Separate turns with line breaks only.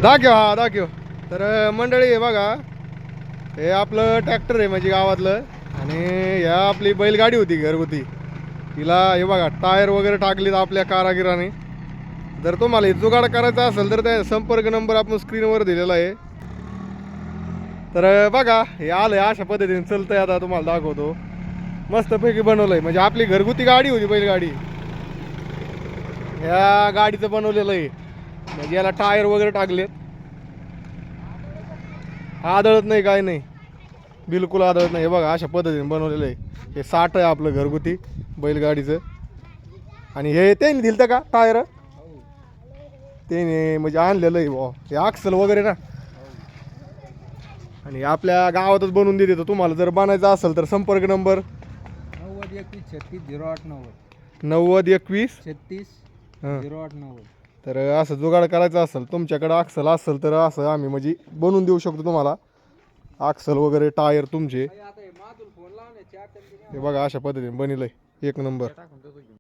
दाखव हा दाखव. तर मंडळी हे बघा, हे आपलं ट्रॅक्टर आहे म्हणजे गावातलं, आणि ह्या आपली बैलगाडी होती घरगुती. तिला हे बघा टायर वगैरे टाकलीत आपल्या कारागिराने. जर तुम्हाला हे जुगाड करायचा असेल तर त्या संपर्क नंबर आपण स्क्रीनवर दिलेला आहे. तर बघा हे आलंय अशा पद्धतीने चलतंय. आता तुम्हाला दाखवतो. मस्तपैकी बनवलंय म्हणजे आपली घरगुती गाडी होती बैलगाडी, ह्या गाडीचं बनवलेलं आहे. म्हणजे याला टायर वगैरे टाकलेत. आदळत नाही काय नाही, बिलकुल आदळत नाही. हे बघा अशा पद्धतीने बनवलेलं आहे. हे 60 आहे आपलं घरगुती बैलगाडीचं. आणि हे त्यांनी दिलं का टायर, त्याने म्हणजे आणलेलं आहे बुवा हे अक्सल वगैरे ना. आणि आपल्या गावातच बनवून देते. तर तुम्हाला जर बनायचं असेल तर संपर्क नंबर
9021360890.
तर असं जुगाड करायचं असेल तुमच्याकडे अक्सल असेल तर असं आम्ही म्हणजे बनवून देऊ शकतो तुम्हाला. अक्सल वगैरे टायर तुमचे हे बघा अशा पद्धतीने बनवलंय एक नंबर.